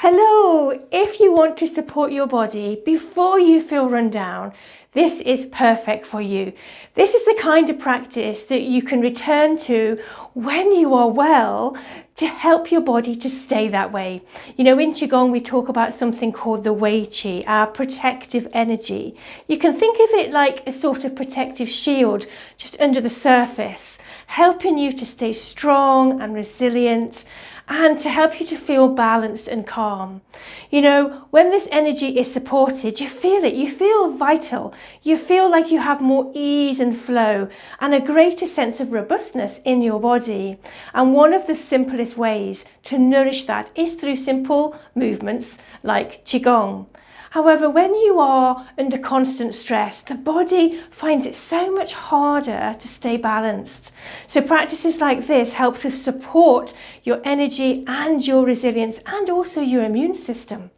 Hello! If you want to support your body before you feel run down, this is perfect for you. This is the kind of practice that you can return to when you are well to help your body to stay that way. You know, in Qigong we talk about something called the Wei Qi, our protective energy. You can think of it like a sort of protective shield just under the surface, helping you to stay strong and resilient, and to help you to feel balanced and calm. You know, when this energy is supported, you feel it, you feel vital, you feel like you have more ease and flow and a greater sense of robustness in your body. And one of the simplest ways to nourish that is through simple movements like Qigong. However, when you are under constant stress, the body finds it so much harder to stay balanced. So practices like this help to support your energy and your resilience and also your immune system.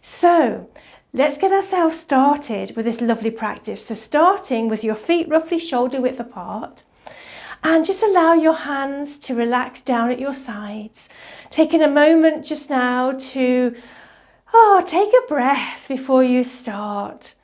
So let's get ourselves started with this lovely practice. So starting with your feet roughly shoulder width apart, and just allow your hands to relax down at your sides. Taking a moment just now to take a breath before you start.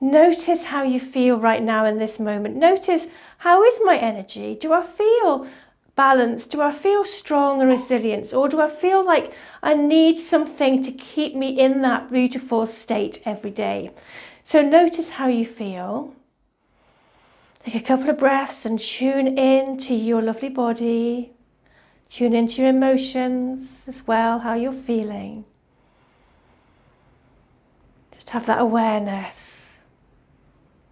Notice how you feel right now in this moment. Notice, how is my energy? Do I feel balanced? Do I feel strong and resilient? Or do I feel like I need something to keep me in that beautiful state every day? So notice how you feel. Take a couple of breaths and tune in to your lovely body. Tune into your emotions as well, how you're feeling. Have that awareness.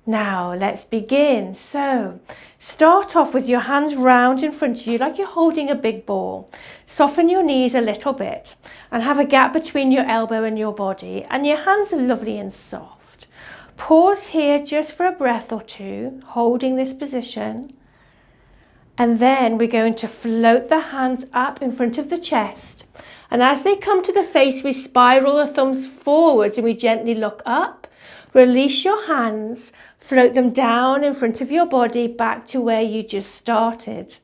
Now let's begin. So start off with your hands round in front of you like you're holding a big ball. Soften your knees a little bit and have a gap between your elbow and your body, and your hands are lovely and soft. Pause here just for a breath or two, holding this position, and then we're going to float the hands up in front of the chest. And as they come to the face, we spiral the thumbs forwards and we gently look up. Release your hands, float them down in front of your body back to where you just started.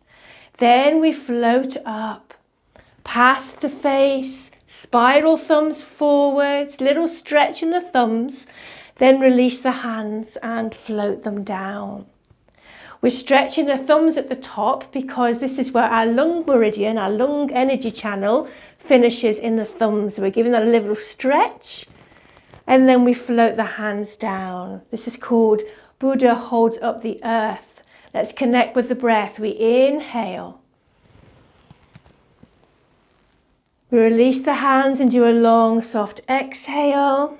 Then we float up, past the face, spiral thumbs forwards, little stretch in the thumbs, then release the hands and float them down. We're stretching the thumbs at the top because this is where our lung meridian, our lung energy channel, finishes in the thumbs. We're giving that a little stretch, and then we float the hands down. This is called Buddha holds up the earth. Let's connect with the breath. We inhale. We release the hands and do a long, soft exhale.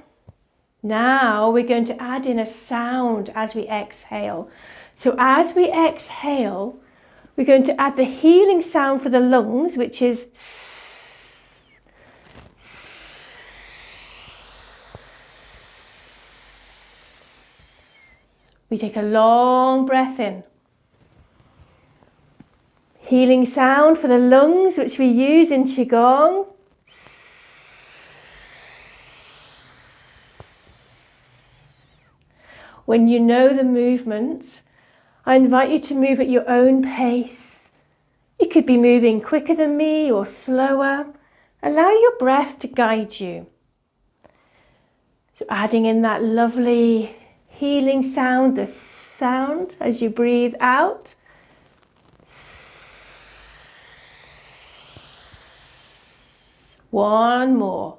Now we're going to add in a sound as we exhale. So as we exhale, we're going to add the healing sound for the lungs, which is we take a long breath in. Healing sound for the lungs, which we use in Qigong. When you know the movement, I invite you to move at your own pace. You could be moving quicker than me or slower. Allow your breath to guide you. So adding in that lovely healing sound, the sound as you breathe out. One more.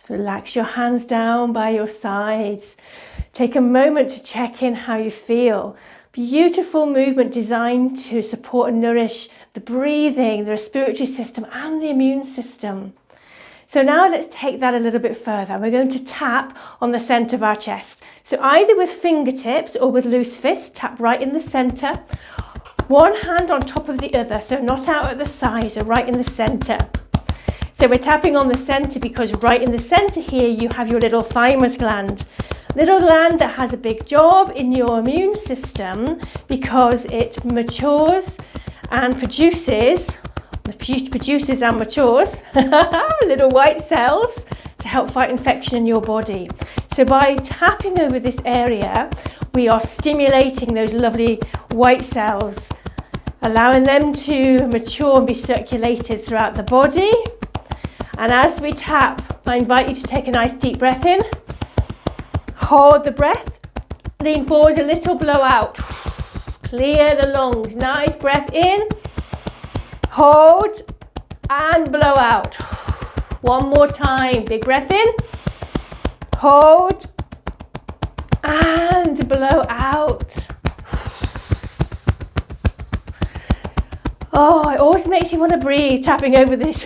Relax your hands down by your sides. Take a moment to check in how you feel. Beautiful movement designed to support and nourish the breathing, the respiratory system and the immune system. So now let's take that a little bit further. We're going to tap on the center of our chest. So either with fingertips or with loose fists, tap right in the center. One hand on top of the other, so not out at the side, so right in the center. So we're tapping on the center because right in the center here you have your little thymus gland. Little gland that has a big job in your immune system because it matures and produces and matures little white cells to help fight infection in your body. So by tapping over this area, we are stimulating those lovely white cells, allowing them to mature and be circulated throughout the body. And as we tap, I invite you to take a nice deep breath in. Hold the breath. Lean forward a little, blow out. Clear the lungs. Nice breath in. Hold and blow out. One more time. Big breath in. Hold and blow out. Oh, it always makes you want to breathe, tapping over this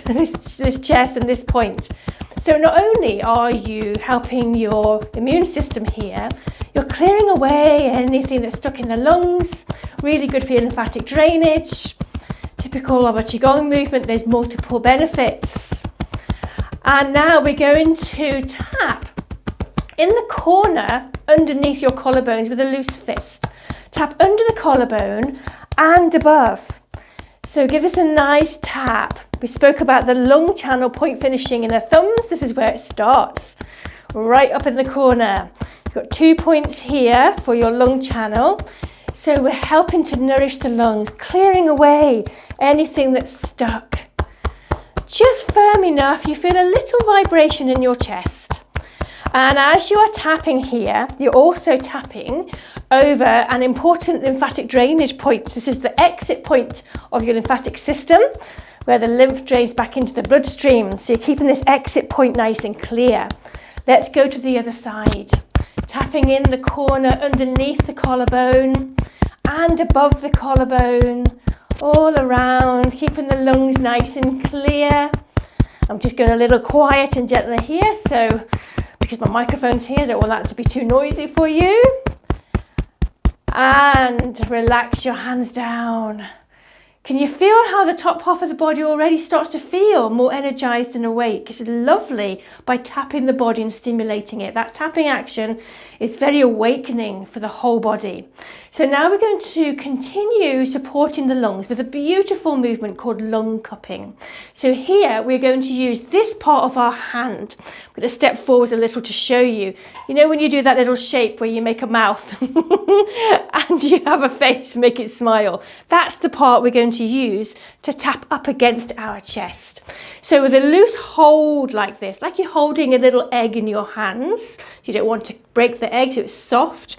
chest and this point. So not only are you helping your immune system here, you're clearing away anything that's stuck in the lungs, really good for your lymphatic drainage. Typical of a Qigong movement, there's multiple benefits. And now we're going to tap in the corner underneath your collarbones with a loose fist. Tap under the collarbone and above. So give us a nice tap. We spoke about the lung channel point finishing in the thumbs. This is where it starts, right up in the corner. You've got 2 points here for your lung channel. So we're helping to nourish the lungs, clearing away anything that's stuck. Just firm enough, you feel a little vibration in your chest. And as you are tapping here, you're also tapping over an important lymphatic drainage point. This is the exit point of your lymphatic system, where the lymph drains back into the bloodstream. So you're keeping this exit point nice and clear. Let's go to the other side. Tapping in the corner underneath the collarbone and above the collarbone, all around, keeping the lungs nice and clear. I'm just going a little quiet and gentler here, so because my microphone's here, I don't want that to be too noisy for you. And relax your hands down. Can you feel how the top half of the body already starts to feel more energized and awake? It's lovely by tapping the body and stimulating it. That tapping action is very awakening for the whole body. So now we're going to continue supporting the lungs with a beautiful movement called lung cupping. So here we're going to use this part of our hand. I'm going to step forward a little to show you. You know when you do that little shape where you make a mouth and you have a face, make it smile. That's the part we're going to use to tap up against our chest. So with a loose hold like this, like you're holding a little egg in your hands. You don't want to break the egg, so it's soft.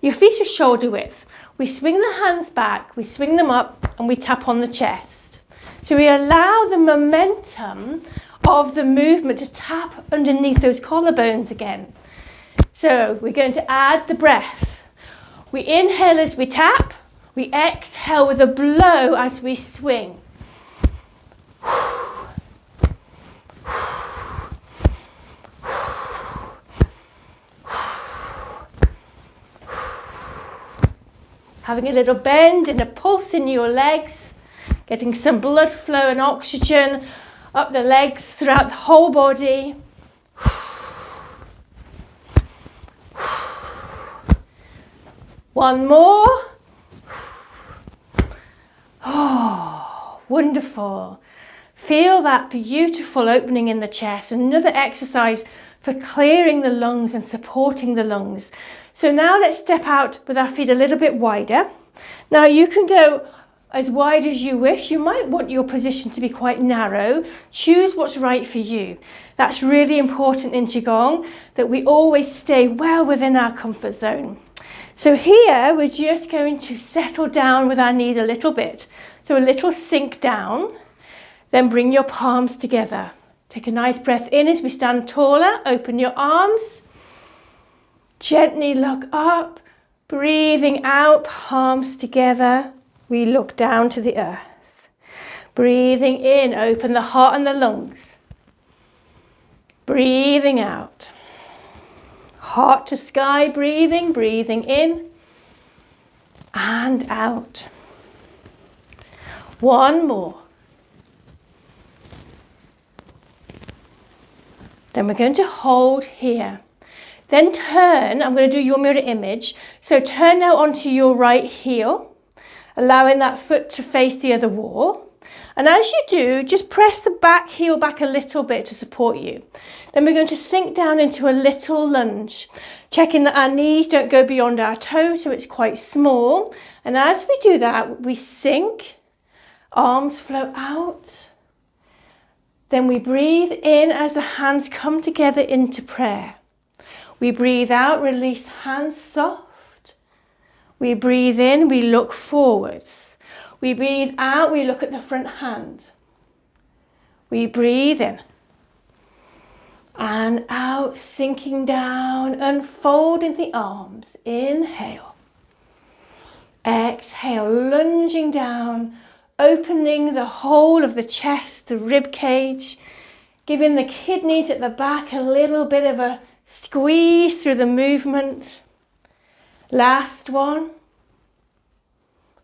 Your feet are shoulder width. We swing the hands back, we swing them up, and we tap on the chest. So we allow the momentum of the movement to tap underneath those collarbones again. So we're going to add the breath. We inhale as we tap, we exhale with a blow as we swing. Having a little bend and a pulse in your legs, getting some blood flow and oxygen up the legs throughout the whole body. One more. Oh, wonderful. Feel that beautiful opening in the chest. Another exercise for clearing the lungs and supporting the lungs. So now let's step out with our feet a little bit wider. Now you can go as wide as you wish. You might want your position to be quite narrow. Choose what's right for you. That's really important in Qigong, that we always stay well within our comfort zone. So here we're just going to settle down with our knees a little bit. So a little sink down, then bring your palms together. Take a nice breath in as we stand taller. Open your arms. Gently look up, breathing out, palms together. We look down to the earth. Breathing in, open the heart and the lungs. Breathing out. Heart to sky, breathing in and out. One more. Then we're going to hold here. Then turn, I'm going to do your mirror image. So turn now onto your right heel, allowing that foot to face the other wall. And as you do, just press the back heel back a little bit to support you. Then we're going to sink down into a little lunge, checking that our knees don't go beyond our toes, so it's quite small. And as we do that, we sink, arms float out. Then we breathe in as the hands come together into prayer. We breathe out, release hands soft. We breathe in, we look forwards. We breathe out, we look at the front hand. We breathe in. And out, sinking down, unfolding the arms. Inhale. Exhale, lunging down, opening the whole of the chest, the rib cage, giving the kidneys at the back a little bit of a squeeze through the movement. Last one.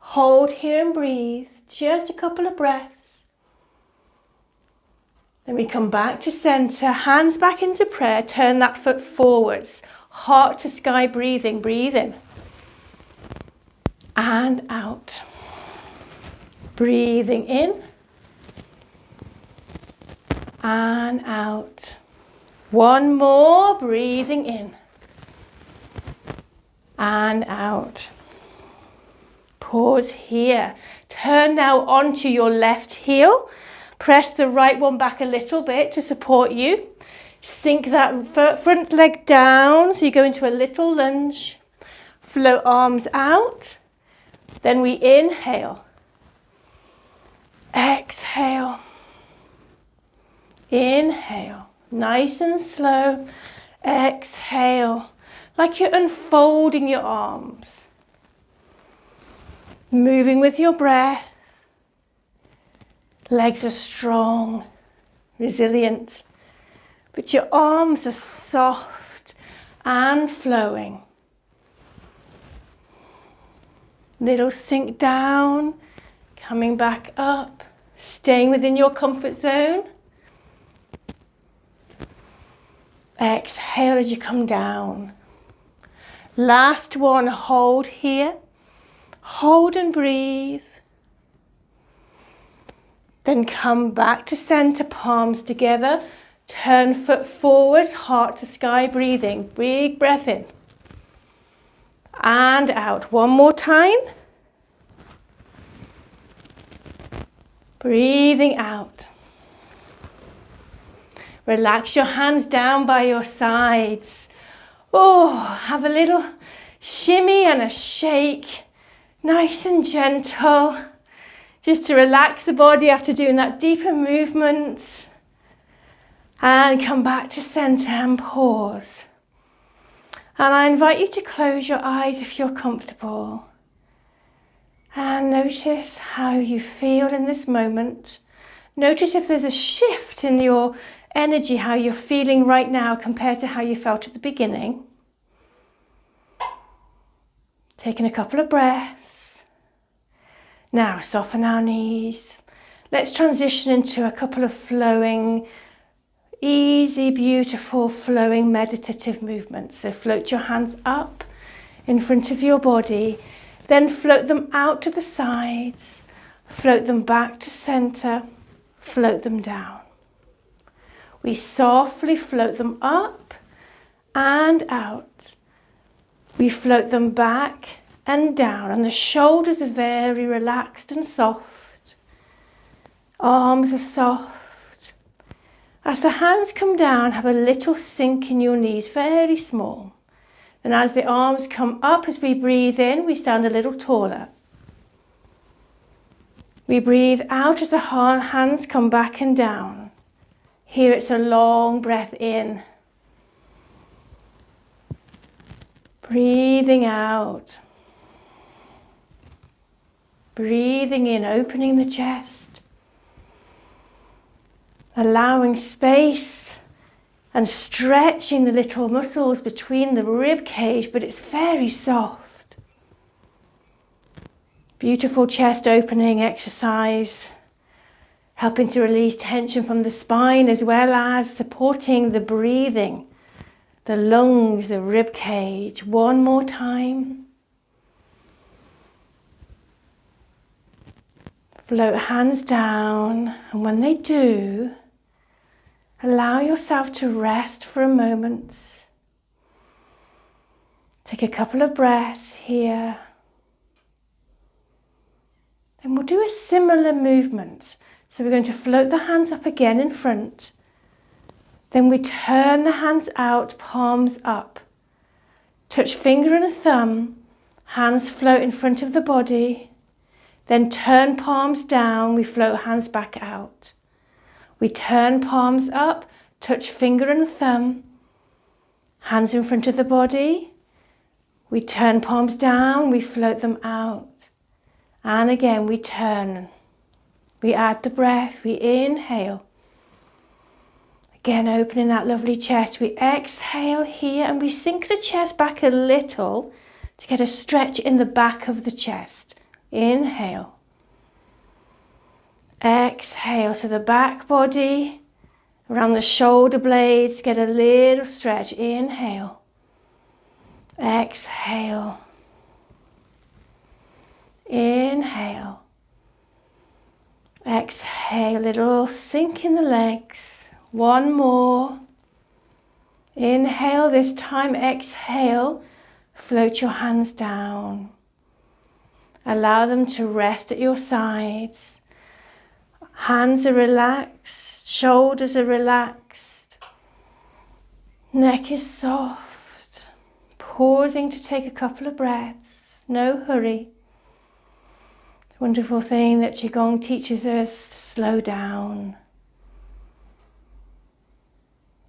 Hold here and breathe, just a couple of breaths. Then we come back to center, hands back into prayer, turn that foot forwards, heart to sky breathing, breathe in. And out. Breathing in. And out. One more, breathing in. And out. Pause here. Turn now onto your left heel. Press the right one back a little bit to support you. Sink that front leg down, so you go into a little lunge. Float arms out. Then we inhale. Exhale. Inhale. Nice and slow. Exhale. Like you're unfolding your arms. Moving with your breath. Legs are strong, resilient, but your arms are soft and flowing. Little sink down, coming back up, staying within your comfort zone. Exhale as you come down. Last one, hold here. Hold and breathe. Then come back to center, palms together. Turn foot forward, heart to sky, breathing. Big breath in. And out. One more time. Breathing out. Relax your hands down by your sides. Oh, have a little shimmy and a shake. Nice and gentle. Just to relax the body after doing that deeper movement. And come back to center and pause. And I invite you to close your eyes if you're comfortable. And notice how you feel in this moment. Notice if there's a shift in your energy, how you're feeling right now compared to how you felt at the beginning. Taking a couple of breaths. Now soften our knees. Let's transition into a couple of flowing, easy, beautiful, flowing meditative movements. So float your hands up in front of your body, then float them out to the sides, float them back to center, float them down. We softly float them up and out. We float them back and down, and the shoulders are very relaxed and soft. Arms are soft. As the hands come down, have a little sink in your knees, very small. And as the arms come up, as we breathe in, we stand a little taller. We breathe out as the hands come back and down. Here it's a long breath in. Breathing out. Breathing in, opening the chest. Allowing space and stretching the little muscles between the rib cage, but it's very soft. Beautiful chest opening exercise, helping to release tension from the spine as well as supporting the breathing, the lungs, the rib cage. One more time. Float hands down, and when they do, allow yourself to rest for a moment. Take a couple of breaths here. Then we'll do a similar movement. So we're going to float the hands up again in front. Then we turn the hands out, palms up. Touch finger and thumb, hands float in front of the body. Then turn palms down, we float hands back out. We turn palms up, touch finger and thumb, hands in front of the body. We turn palms down, we float them out. And again, we turn. We add the breath, we inhale. Again, opening that lovely chest. We exhale here and we sink the chest back a little to get a stretch in the back of the chest. Inhale. Exhale, so the back body, around the shoulder blades, get a little stretch. Inhale. Exhale. Inhale. Exhale, little sink in the legs. One more. Inhale, this time exhale. Float your hands down. Allow them to rest at your sides. Hands are relaxed, shoulders are relaxed. Neck is soft. Pausing to take a couple of breaths. No hurry. Wonderful thing that Qigong teaches us to slow down.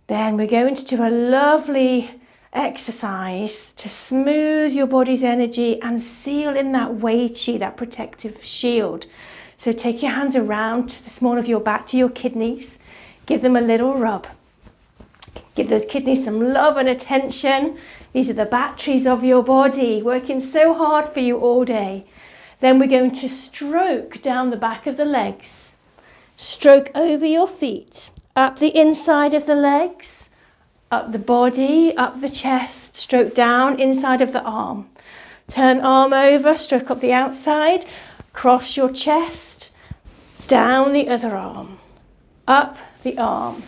Then we're going to do a lovely exercise to smooth your body's energy and seal in that Wei Qi, that protective shield. So take your hands around to the small of your back to your kidneys. Give them a little rub. Give those kidneys some love and attention. These are the batteries of your body working so hard for you all day. Then we're going to stroke down the back of the legs. Stroke over your feet, up the inside of the legs, up the body, up the chest, stroke down inside of the arm. Turn arm over, stroke up the outside, cross your chest, down the other arm, up the arm.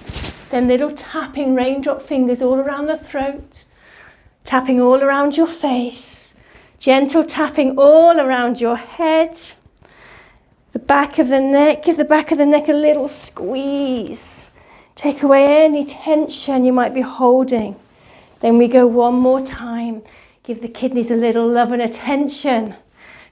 Then little tapping raindrop fingers all around the throat, tapping all around your face, gentle tapping all around your head, the back of the neck. Give the back of the neck a little squeeze. Take away any tension you might be holding. Then we go one more time. Give the kidneys a little love and attention.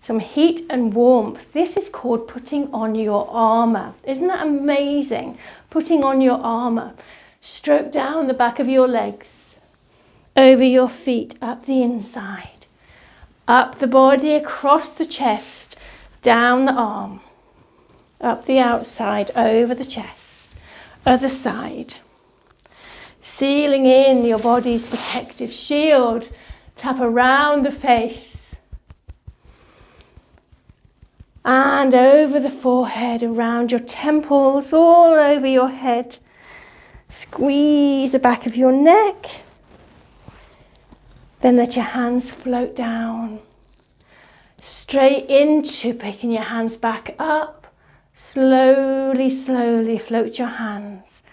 Some heat and warmth. This is called putting on your armour. Isn't that amazing? Putting on your armour. Stroke down the back of your legs, over your feet, up the inside, up the body, across the chest, down the arm, up the outside, over the chest, other side. Sealing in your body's protective shield. Tap around the face and over the forehead, around your temples, all over your head. Squeeze the back of your neck. Then let your hands float down. Straight into picking your hands back up. Slowly, slowly float your hands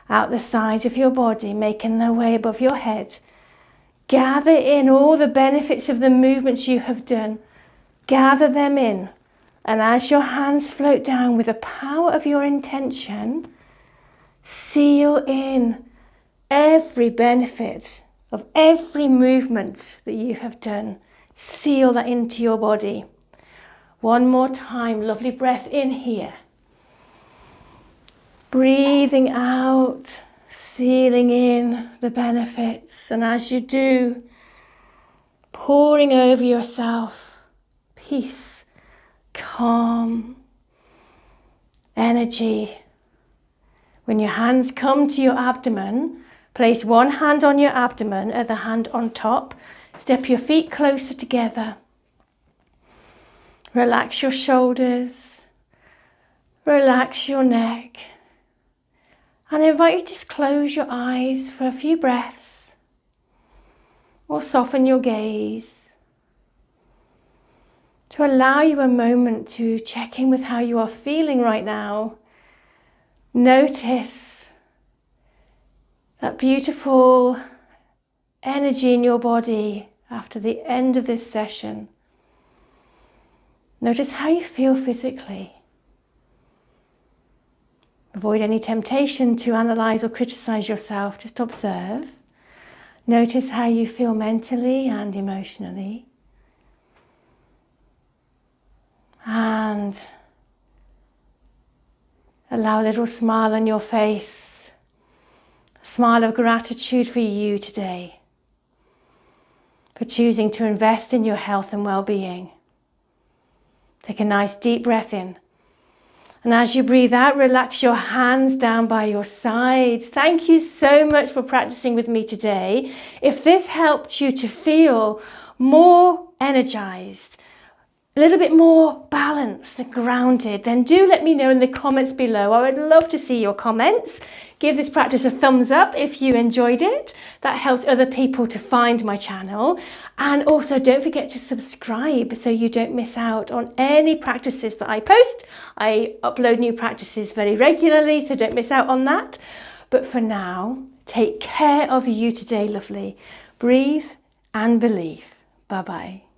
out the sides of your body, making their way above your head. Gather in all the benefits of the movements you have done. Gather them in. And as your hands float down with the power of your intention, seal in every benefit of every movement that you have done. Seal that into your body. One more time, lovely breath in here. Breathing out, sealing in the benefits. And as you do, pouring over yourself peace, calm, energy. When your hands come to your abdomen, place one hand on your abdomen, other hand on top. Step your feet closer together. Relax your shoulders. Relax your neck. And I invite you to just close your eyes for a few breaths. Or soften your gaze. to allow you a moment to check in with how you are feeling right now. Notice that beautiful energy in your body after the end of this session. Notice how you feel physically. Avoid any temptation to analyze or criticize yourself. Just observe. Notice how you feel mentally and emotionally. And allow a little smile on your face. A smile of gratitude for you today. For choosing to invest in your health and well-being. Take a nice deep breath in. And as you breathe out, relax your hands down by your sides. Thank you so much for practicing with me today. If this helped you to feel more energized, a little bit more balanced and grounded, then do let me know in the comments below. I would love to see your comments. Give this practice a thumbs up if you enjoyed it. That helps other people to find my channel. And also don't forget to subscribe so you don't miss out on any practices that I post. I upload new practices very regularly, so don't miss out on that. But for now, take care of you today, lovely. Breathe and believe. Bye-bye.